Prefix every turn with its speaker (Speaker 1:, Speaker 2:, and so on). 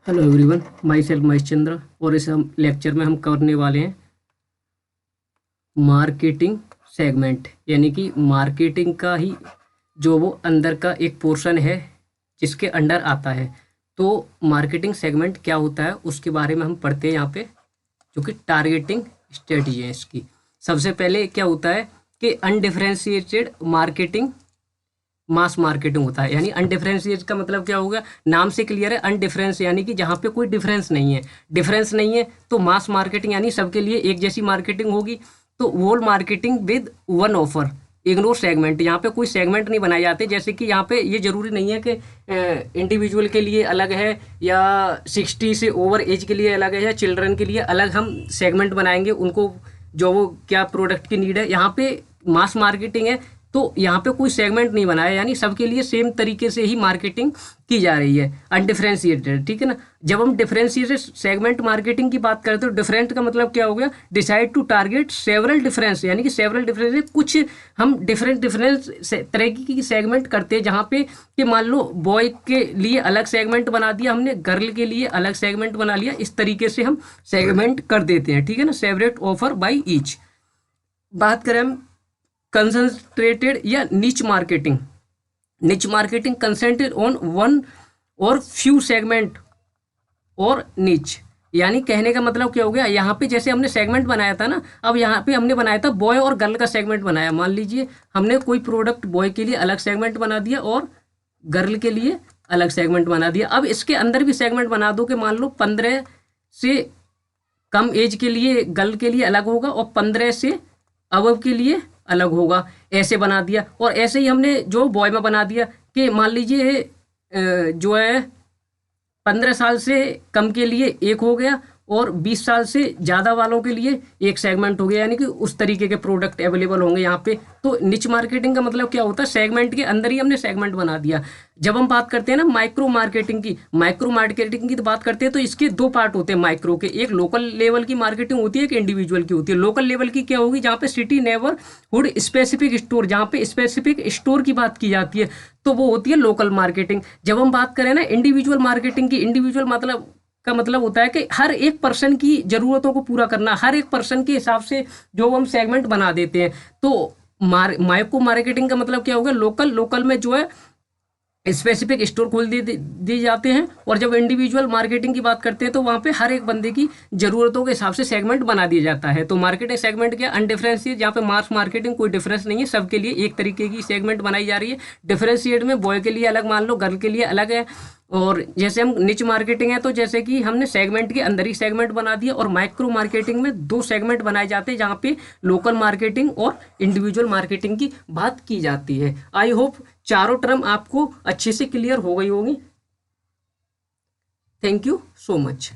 Speaker 1: Hello everyone, my self Mahesh Chandra. और इस हम लेक्चर में हम करने वाले हैं मार्केटिंग सेगमेंट, यानी कि मार्केटिंग का ही जो वो अंदर का एक पोर्शन है जिसके अंडर आता है। तो मार्केटिंग सेगमेंट क्या होता है उसके बारे में हम पढ़ते हैं यहाँ पे, जो कि टारगेटिंग स्ट्रेटजी है इसकी। सबसे पहले क्या होता है कि अनडिफरेंशिएटेड मार्केटिंग मास मार्केटिंग होता है। यानी अनडिफरेंशिएट का मतलब क्या होगा, नाम से क्लियर है। अनडिफरेंस यानी कि जहाँ पे कोई डिफरेंस नहीं है, डिफरेंस नहीं है। तो मास मार्केटिंग यानी सबके लिए एक जैसी मार्केटिंग होगी। तो whole marketing with one offer, ignore segment. यहाँ पे कोई सेगमेंट नहीं बनाए जाते। जैसे कि यहाँ पे ये जरूरी नहीं है कि इंडिविजुअल के लिए अलग है या 60 से ओवर एज के लिए अलग है या चिल्ड्रन के लिए अलग हम सेगमेंट बनाएंगे, उनको जो वो क्या प्रोडक्ट की नीड है। यहाँ पे मास मार्केटिंग है तो यहाँ पे कोई सेगमेंट नहीं बनाया, यानी सबके लिए सेम तरीके से ही मार्केटिंग की जा रही है, अनडिफरेंशिएटेड। ठीक है ना। जब हम डिफरेंशिएटेड सेगमेंट मार्केटिंग की बात करते हैं तो डिफरेंट का मतलब क्या हो गया, decide to target several difference, यानी कि सेवरल डिफरेंस कुछ हम डिफरेंस तरह की सेगमेंट करते हैं। जहाँ पे कि मान लो बॉय के लिए अलग सेगमेंट बना दिया हमने, गर्ल के लिए अलग सेगमेंट बना लिया, इस तरीके से हम सेगमेंट कर देते हैं। ठीक है ना। सेवरेट ऑफर बाई ईच। बात करें हम कंसंट्रेटेड या निच मार्केटिंग। निच मार्केटिंग कंसंट्रेटेड ऑन वन और फ्यू सेगमेंट और निच, यानी कहने का मतलब क्या हो गया, यहाँ पे जैसे हमने सेगमेंट बनाया था ना, अब यहाँ पे हमने बनाया था बॉय और गर्ल का सेगमेंट बनाया। मान लीजिए हमने कोई प्रोडक्ट बॉय के लिए अलग सेगमेंट बना दिया और गर्ल के लिए अलग सेगमेंट बना दिया। अब इसके अंदर भी सेगमेंट बना दो कि मान लो 15 से कम एज के लिए गर्ल के लिए अलग होगा और 15 से अबव के लिए अलग होगा, ऐसे बना दिया। और ऐसे ही हमने जो बॉय में बना दिया कि मान लीजिए जो है 15 साल से कम के लिए एक हो गया और 20 साल से ज़्यादा वालों के लिए एक सेगमेंट हो गया, यानी कि उस तरीके के प्रोडक्ट अवेलेबल होंगे यहाँ पे। तो निच मार्केटिंग का मतलब क्या होता है, सेगमेंट के अंदर ही हमने सेगमेंट बना दिया। जब हम बात करते हैं ना माइक्रो मार्केटिंग की, माइक्रो मार्केटिंग की तो बात करते हैं तो इसके दो पार्ट होते हैं माइक्रो के। एक लोकल लेवल की मार्केटिंग होती है, एक इंडिविजुअल की होती है। लोकल लेवल की क्या होगी, जहाँ पे सिटी नेबरहुड स्पेसिफिक स्टोर, जहाँ पे स्पेसिफिक स्टोर की बात की जाती है, तो वो होती है लोकल मार्केटिंग। जब हम बात करें ना इंडिविजुअल मार्केटिंग की, इंडिविजुअल मतलब का मतलब होता है कि हर एक पर्सन की ज़रूरतों को पूरा करना, हर एक पर्सन के हिसाब से जो हम सेगमेंट बना देते हैं। तो माइक्रो मार्केटिंग का मतलब क्या होगा, लोकल में जो है स्पेसिफिक स्टोर खोल दिए जाते हैं। और जब इंडिविजुअल मार्केटिंग की बात करते हैं तो वहाँ पे हर एक बंदे की ज़रूरतों के हिसाब से सेगमेंट बना दिया जाता है। तो मार्केटिंग सेगमेंट क्या, अनडिफरेंशिएट, जहाँ पे मास मार्केटिंग कोई डिफरेंस नहीं है, सबके लिए एक तरीके की सेगमेंट बनाई जा रही है। डिफरेंशिएट में बॉय के लिए अलग मान लो, गर्ल के लिए अलग है। और जैसे हम निच मार्केटिंग है तो जैसे कि हमने सेगमेंट के अंदर ही सेगमेंट बना दिया। और माइक्रो मार्केटिंग में दो सेगमेंट बनाए जाते हैं, जहाँ पे लोकल मार्केटिंग और इंडिविजुअल मार्केटिंग की बात की जाती है। आई होप चारों टर्म आपको अच्छे से क्लियर हो गई होगी। Thank you so much.